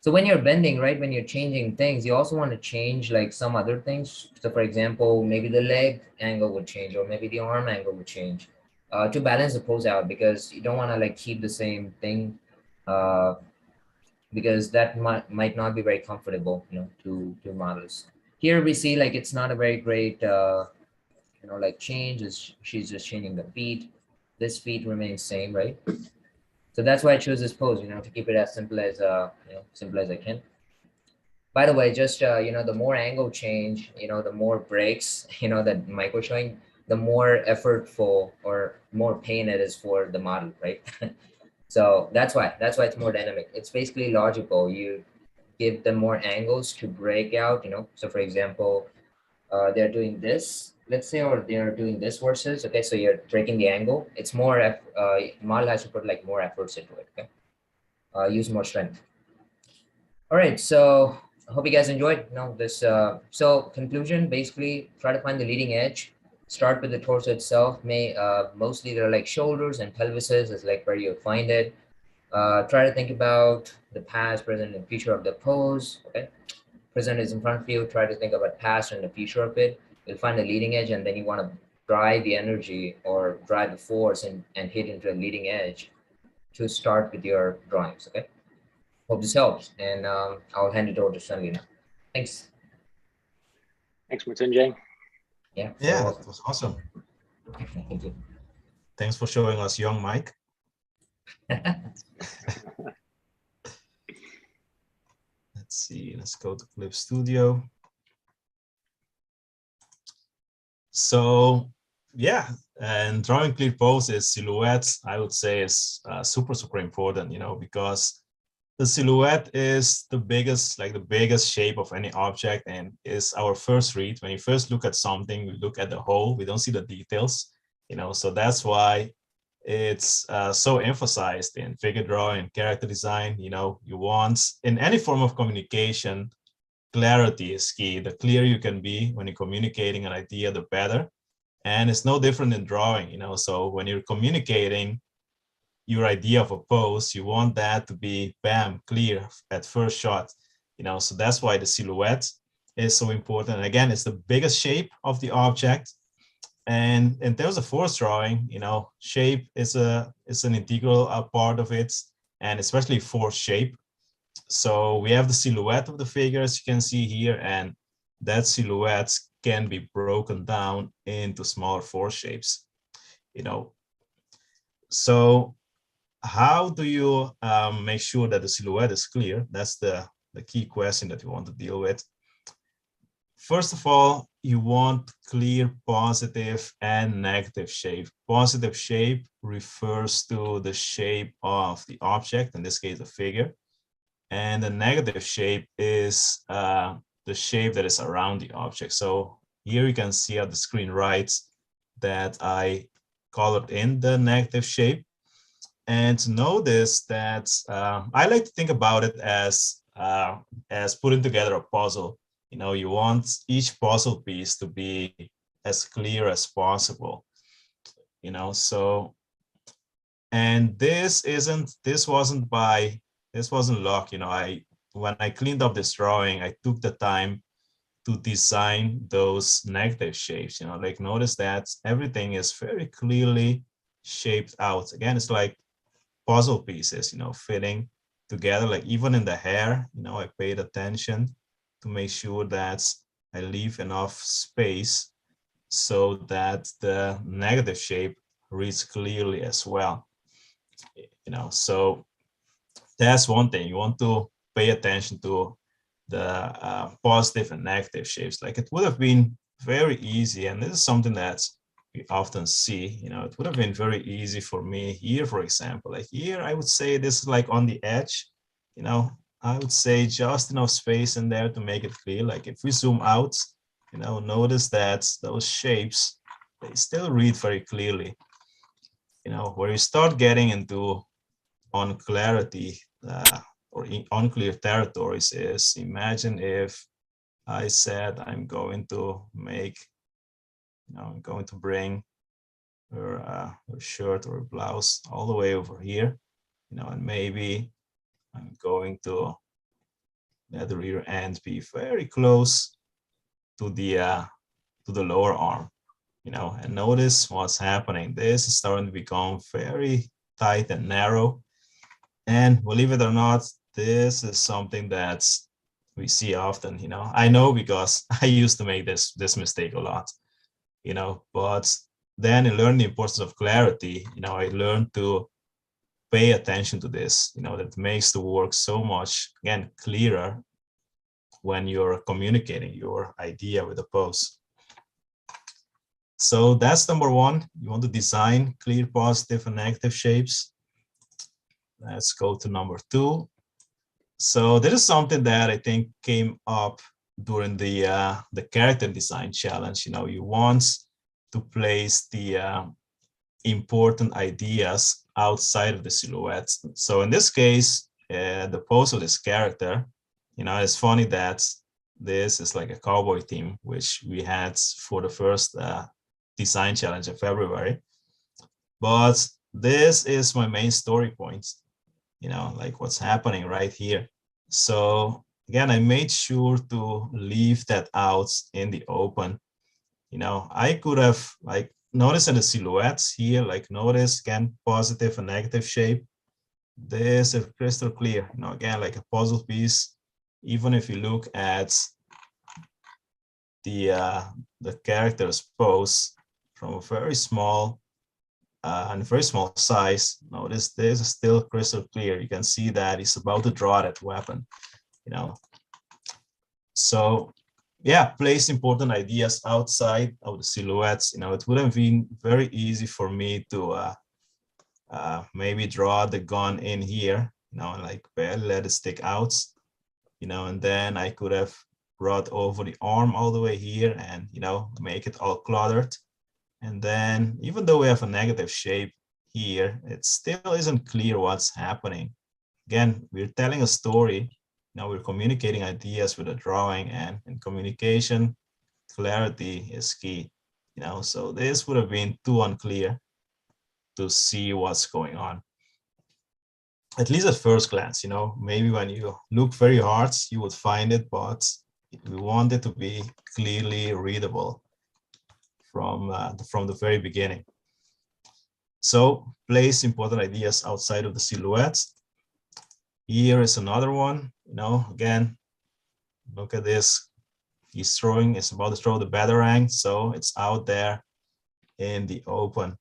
So when you're bending, right, when you're changing things, you also want to change like some other things. So for example, maybe the leg angle would change, or maybe the arm angle would change to balance the pose out, because you don't want to like keep the same thing because that might not be very comfortable, to models. Here we see like it's not a very great, like change. Is she's just changing the feet. This feet remains same, right? So that's why I chose this pose, to keep it as simple as simple as I can. By the way, just the more angle change, the more breaks, that Mike was showing, the more effortful or more pain it is for the model, right? So that's why it's more dynamic. It's basically logical. You give them more angles to break out, So for example, they're doing this, let's say, or they're doing this versus, okay, so you're breaking the angle. It's more, model has to put like more efforts into it, okay? Use more strength. All right, so I hope you guys enjoyed, this. So conclusion, basically try to find the leading edge. Start with the torso itself. Mostly they're like shoulders and pelvises is like where you'll find it. Try to think about the past, present, and future of the pose. Okay, present is in front of you. Try to think about past and the future of it. You'll find the leading edge, and then you want to drive the energy or drive the force and hit into the leading edge to start with your drawings. Okay, hope this helps, and I'll hand it over to Sunny now. Thanks. Thanks, Mattesi. Yeah. Yeah, that was awesome. Thank you. Thanks for showing us young Mike. Let's see, let's go to Clip Studio. So yeah, and drawing clear poses, silhouettes, I would say is super important, because the silhouette is the biggest shape of any object, and is our first read. When you first look at something, we look at the whole, we don't see the details, so that's why it's so emphasized in figure drawing, character design. You want, in any form of communication, clarity is key. The clearer you can be when you're communicating an idea, the better. And it's no different in drawing, so when you're communicating your idea of a pose, you want that to be bam, clear at first shot, so that's why the silhouette is so important. And again, it's the biggest shape of the object. And in terms of force drawing, shape is an integral part of it, and especially force shape. So we have the silhouette of the figure, as you can see here, and that silhouette can be broken down into smaller force shapes. So how do you make sure that the silhouette is clear? That's the key question that you want to deal with. First of all, you want clear positive and negative shape. Positive shape refers to the shape of the object, in this case, the figure. And the negative shape is the shape that is around the object. So here you can see at the screen right that I colored in the negative shape. And notice that I like to think about it as putting together a puzzle. You want each puzzle piece to be as clear as possible. So, and this wasn't luck. When I cleaned up this drawing, I took the time to design those negative shapes. Like notice that everything is very clearly shaped out. Again, it's like puzzle pieces, fitting together. Like even in the hair, I paid attention to make sure that I leave enough space so that the negative shape reads clearly as well. So that's one thing. You want to pay attention to positive and negative shapes. Like it would have been very easy, and this is something that we often see, it would have been very easy for me here, for example, like here, I would say this is like on the edge, I would say just enough space in there to make it clear. Like if we zoom out, notice that those shapes, they still read very clearly. Where you start getting into unclarity or unclear territories is, imagine if I said I'm going to make, I'm going to bring her shirt or blouse all the way over here, and maybe I'm going to let the rear end be very close to the lower arm, and notice what's happening. This is starting to become very tight and narrow. And believe it or not, this is something that we see often, I know because I used to make this mistake a lot, but then I learned the importance of clarity. I learned to pay attention to this, that makes the work so much, again, clearer when you're communicating your idea with the pose. So that's number one. You want to design clear, positive, and negative shapes. Let's go to number two. So this is something that I think came up during the character design challenge. You want to place the important ideas outside of the silhouette. So in this case, the pose of this character, it's funny that this is like a cowboy theme, which we had for the first design challenge in February. But this is my main story point, like what's happening right here. So again, I made sure to leave that out in the open. I could have, like, notice in the silhouettes here, like notice again, positive and negative shape. This is crystal clear, again, like a puzzle piece. Even if you look at the character's pose from a very small and very small size, notice this is still crystal clear. You can see that he's about to draw that weapon, So yeah, place important ideas outside of the silhouettes. It would have been very easy for me to maybe draw the gun in here, and like barely let it stick out, and then I could have brought over the arm all the way here and, make it all cluttered. And then even though we have a negative shape here, it still isn't clear what's happening. Again, we're telling a story. Now we're communicating ideas with a drawing, and in communication, clarity is key. So this would have been too unclear to see what's going on. At least at first glance, maybe when you look very hard, you would find it, but we want it to be clearly readable from the very beginning. So place important ideas outside of the silhouette. Here is another one, again, look at this. He's about to throw the batarang, so it's out there in the open.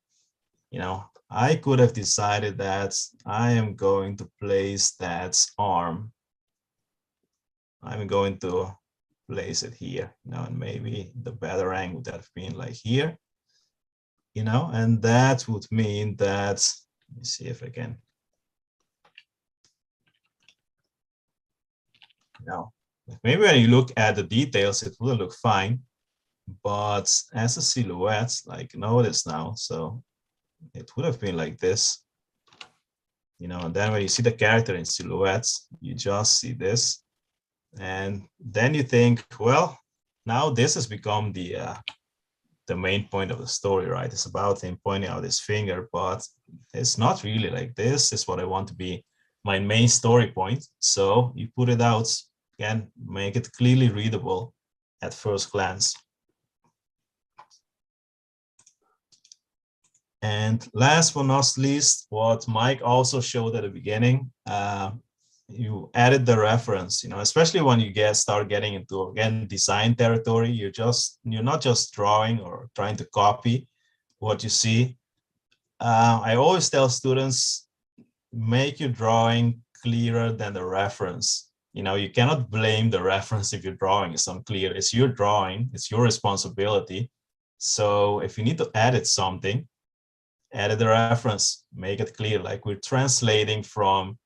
I could have decided that I am going to place that arm. I'm going to place it here, and maybe the batarang would have been like here, and that would mean that, let me see if I can, maybe when you look at the details, it will look fine, but as a silhouette, like notice now, so it would have been like this, and then when you see the character in silhouettes, you just see this, and then you think, well, now this has become the main point of the story, right? It's about him pointing out his finger, but it's not really. Like, this is what I want to be my main story point. So you put it out, again, make it clearly readable at first glance. And last but not least, what Mike also showed at the beginning, you added the reference, especially when you start getting into, again, design territory. You're not just drawing or trying to copy what you see. I always tell students, make your drawing clearer than the reference. you know, you cannot blame the reference if your drawing is unclear. It's your drawing, it's your responsibility. So if you need to edit something, edit the reference, make it clear, like we're translating from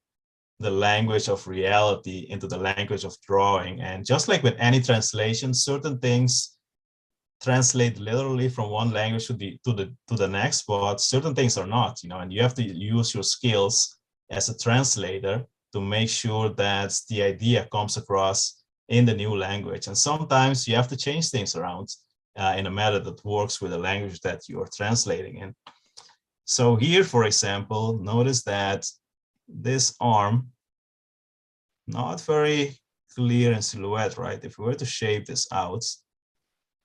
the language of reality into the language of drawing. And just like with any translation, certain things translate literally from one language to the next, but certain things are not, you know, and you have to use your skills as a translator to make sure that the idea comes across in the new language. And sometimes you have to change things around in a method that works with the language that you are translating in. So here, for example, notice that this arm, not very clear in silhouette, right? If we were to shape this out,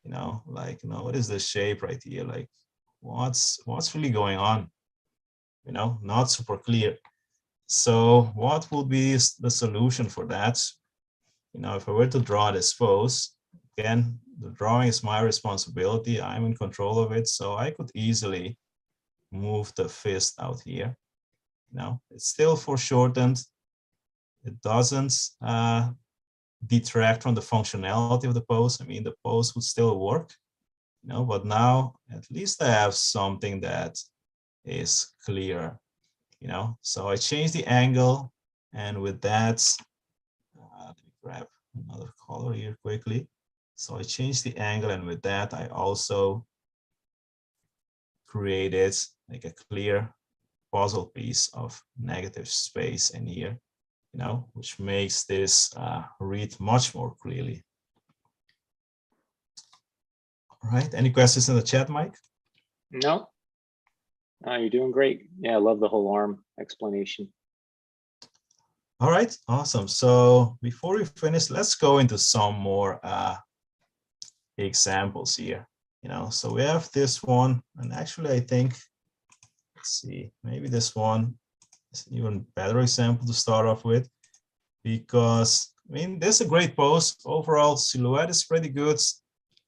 you know, like, you know, what is the shape right here? Like, what's really going on? You know, not super clear. So what will be the solution for that? You know, if I were to draw this pose, again, the drawing is my responsibility. I'm in control of it. So I could easily move the fist out here. You know, it's still foreshortened. It doesn't detract from the functionality of the pose. I mean, the pose would still work, you know, but now at least I have something that is clear, you know. So I changed the angle, and with that, let me grab another color here quickly. So I changed the angle, and with that, I also created like a clear puzzle piece of negative space in here, you know, which makes this read much more clearly. All right, any questions in the chat, Mike? No, you're doing great. Yeah, I love the whole arm explanation. All right, awesome. So before we finish, let's go into some more examples here. You know, so we have this one, and actually I think, let's see, maybe this one is an even better example to start off with, because I mean, this is a great pose. Overall silhouette is pretty good.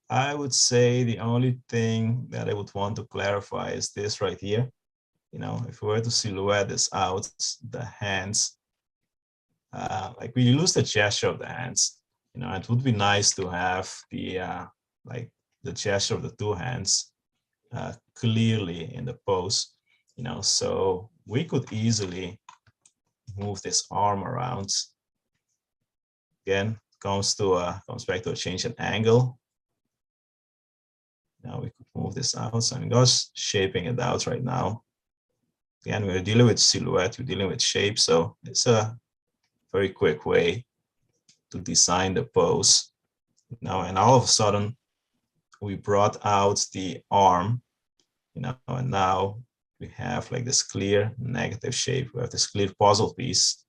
I would say the only thing that I would want to clarify is this right here. You know, if we were to silhouette this out, the hands, like we lose the gesture of the hands. You know, it would be nice to have the like the gesture of the two hands clearly in the pose. You know, so we could easily move this arm around. Again, comes back to a change in angle. Now we could move this out. So I'm just shaping it out right now. Again, we're dealing with silhouette, we're dealing with shape. So it's a very quick way to design the pose. Now, and all of a sudden, we brought out the arm, you know, and now we have like this clear negative shape. We have this clear puzzle piece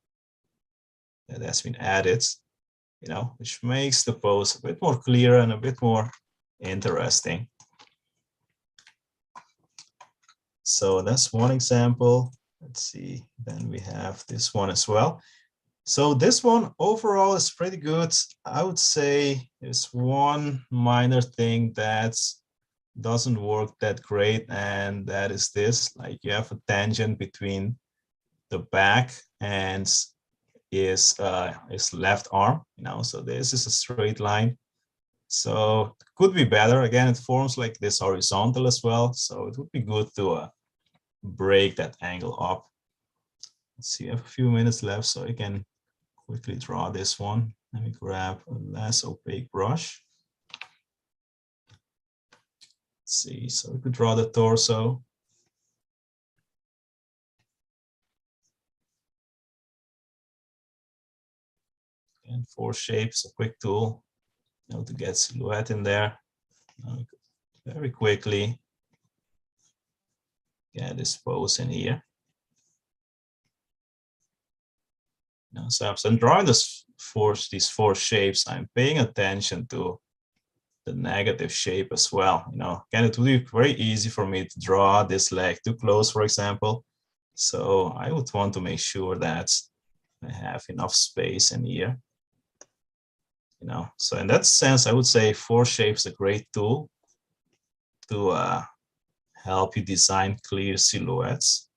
that has been added, you know, which makes the pose a bit more clear and a bit more interesting. So that's one example. Let's see, then we have this one as well. So this one overall is pretty good. I would say there's one minor thing that doesn't work that great, and that is this, like you have a tangent between the back and his left arm, you know, so this is a straight line. So it could be better. Again, it forms like this horizontal as well. So it would be good to break that angle up. Let's see, I have a few minutes left, so I can quickly draw this one. Let me grab a less opaque brush. Let's see, so we could draw the torso. And force shapes, a quick tool, you know, to get silhouette in there. Now we could very quickly get this pose in here. Now, so I'm drawing these four shapes. I'm paying attention to the negative shape as well. You know, again, it would be very easy for me to draw this leg too close, for example. So I would want to make sure that I have enough space in here. You know, so in that sense, I would say force shapes a great tool to help you design clear silhouettes.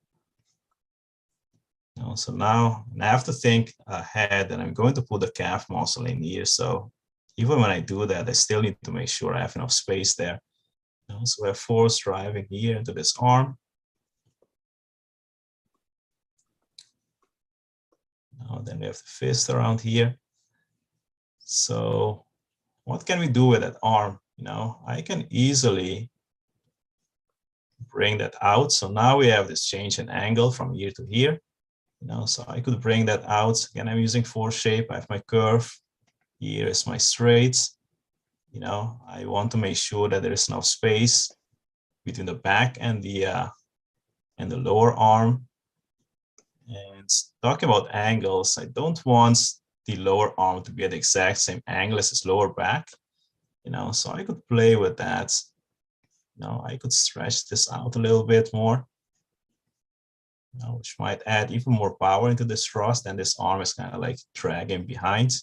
So now I have to think ahead, and I'm going to put the calf muscle in here. So even when I do that, I still need to make sure I have enough space there. So we have force driving here into this arm. Now then we have the fist around here. So what can we do with that arm? I can easily bring that out. So now we have this change in angle from here to here. So I could bring that out. Again, I'm using force shape. I have my curve. Here is my straight. I want to make sure that there is enough space between the back and the lower arm. And talking about angles, I don't want the lower arm to be at the exact same angle as his lower back. So I could play with that. I could stretch this out a little bit more, which might add even more power into this thrust. And this arm is kind of like dragging behind,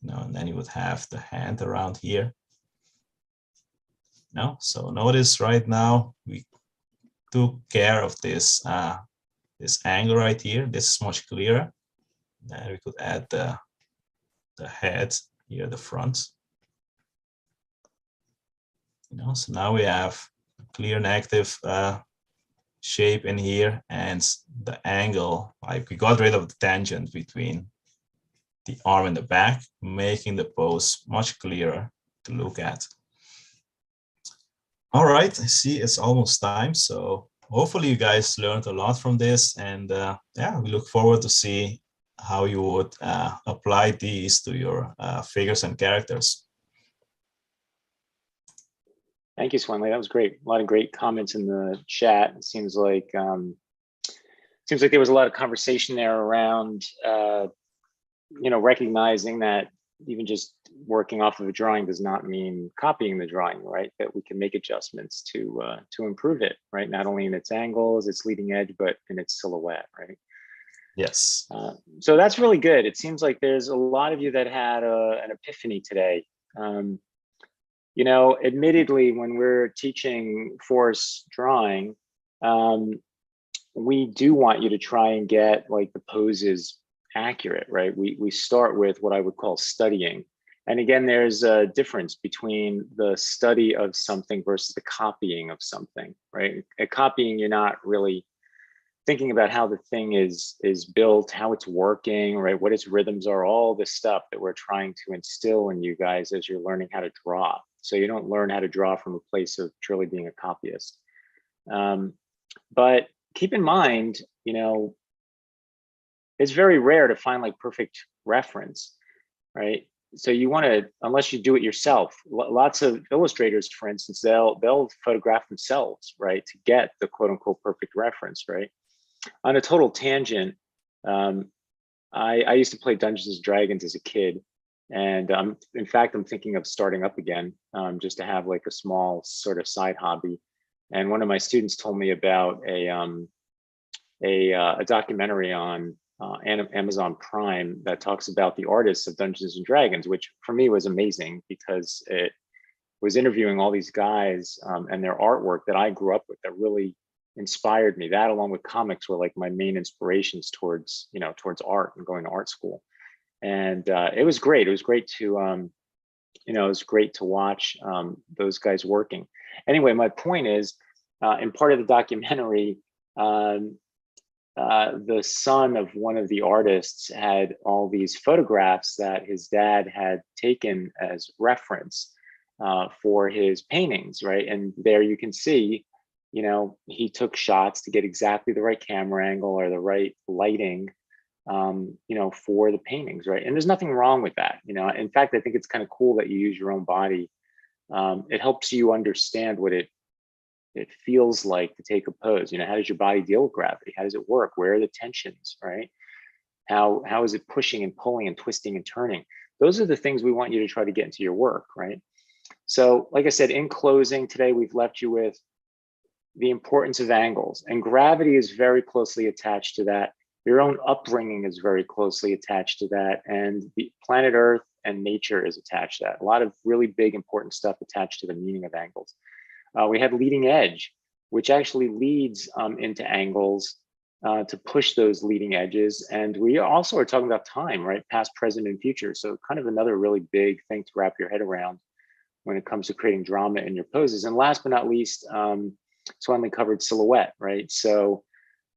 and then you would have the hand around here. So notice right now we took care of this this angle right here. This is much clearer. Then we could add the head here, the front. So now we have clear negative shape in here, and the angle, like we got rid of the tangent between the arm and the back, making the pose much clearer to look at. All right, I see it's almost time. So hopefully you guys learned a lot from this, and yeah, we look forward to see how you would apply these to your figures and characters. Thank you, Swanley. That was great. A lot of great comments in the chat. It seems like there was a lot of conversation there around recognizing that even just working off of a drawing does not mean copying the drawing, right? That we can make adjustments to improve it, right? Not only in its angles, its leading edge, but in its silhouette, right? Yes. So that's really good. It seems like there's a lot of you that had an epiphany today. Admittedly, when we're teaching force drawing, we do want you to try and get like the poses accurate, right? We start with what I would call studying. And again, there's a difference between the study of something versus the copying of something, right? At copying, you're not really thinking about how the thing is built, how it's working, right? What its rhythms are, all this stuff that we're trying to instill in you guys as you're learning how to draw. So you don't learn how to draw from a place of truly being a copyist. But keep in mind, it's very rare to find like perfect reference, right? So you want to, unless you do it yourself, lots of illustrators, for instance, they'll photograph themselves, right, to get the quote unquote perfect reference, right? On a total tangent, I used to play Dungeons and Dragons as a kid, and in fact, I'm thinking of starting up again, just to have like a small sort of side hobby. And one of my students told me about a documentary on Amazon Prime that talks about the artists of Dungeons and Dragons, which for me was amazing because it was interviewing all these guys and their artwork that I grew up with that really inspired me. That, along with comics, were like my main inspirations towards art and going to art school. And it was great. It was great to it was great to watch those guys working. Anyway, my point is, in part of the documentary, the son of one of the artists had all these photographs that his dad had taken as reference for his paintings, right? And there you can see, he took shots to get exactly the right camera angle or the right lighting, for the paintings, right? And there's nothing wrong with that. In fact, I think it's kind of cool that you use your own body. It helps you understand what it feels like to take a pose. How does your body deal with gravity? How does it work? Where are the tensions, right? How is it pushing and pulling and twisting and turning? Those are the things we want you to try to get into your work, right? So like I said, in closing today, we've left you with the importance of angles, and gravity is very closely attached to that. Your own upbringing is very closely attached to that, and the planet Earth and nature is attached to that. A lot of really big, important stuff attached to the meaning of angles. We had leading edge, which actually leads into angles to push those leading edges. And we also are talking about time, right? Past, present, and future. So kind of another really big thing to wrap your head around when it comes to creating drama in your poses. And last but not least, Swanley covered silhouette, right? So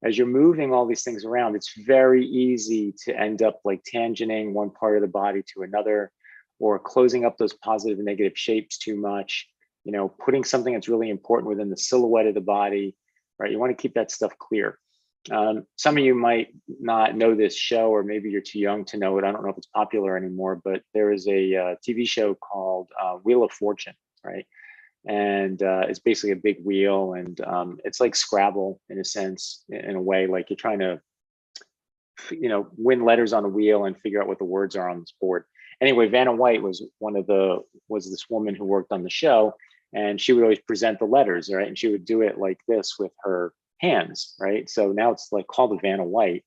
as you're moving all these things around, it's very easy to end up like tangenting one part of the body to another, or closing up those positive and negative shapes too much, you know, putting something that's really important within the silhouette of the body, right? You want to keep that stuff clear. Some of you might not know this show, or maybe you're too young to know it. I don't know if it's popular anymore, but there is a TV show called Wheel of Fortune, right? And it's basically a big wheel, and it's like Scrabble in a sense, in a way, like you're trying to, you know, win letters on a wheel and figure out what the words are on this board. Anyway, Vanna White was was this woman who worked on the show, and she would always present the letters, right? And she would do it like this with her hands, right? So now it's like called the Vanna White.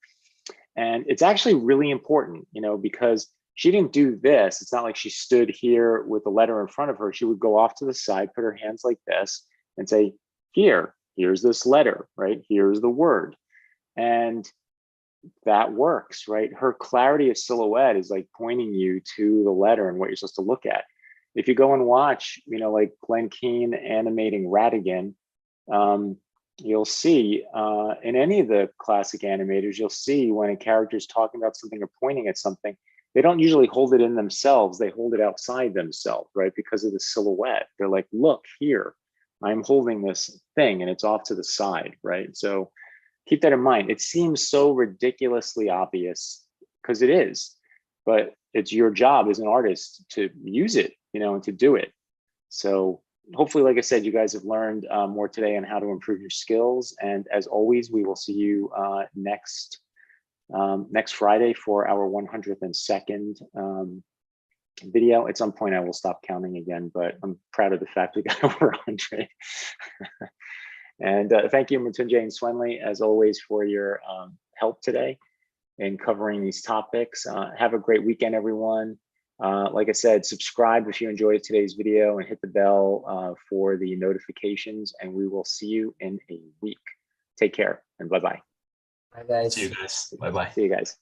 And it's actually really important, you know, because she didn't do this. It's not like she stood here with the letter in front of her. She would go off to the side, put her hands like this, and say, here's this letter, right? Here's the word. And that works, right? Her clarity of silhouette is like pointing you to the letter and what you're supposed to look at. If you go and watch, you know, like Glenn Keane animating Ratigan, you'll see in any of the classic animators, you'll see when a character is talking about something or pointing at something, they don't usually hold it in themselves. They hold it outside themselves, right? Because of the silhouette. They're like, look here, I'm holding this thing and it's off to the side, right? So keep that in mind. It seems so ridiculously obvious because it is, but it's your job as an artist to use it, you know, and to do it. So hopefully, like I said, you guys have learned more today on how to improve your skills. And as always, we will see you next Friday for our 102nd video. At some point, I will stop counting again, but I'm proud of the fact we got over 100. And thank you, Mattesi and Swanley, as always, for your help today in covering these topics. Have a great weekend, everyone. Like I said, subscribe if you enjoyed today's video and hit the bell for the notifications, and we will see you in a week. Take care and bye-bye. Bye, guys. See you guys. Bye-bye. See you guys.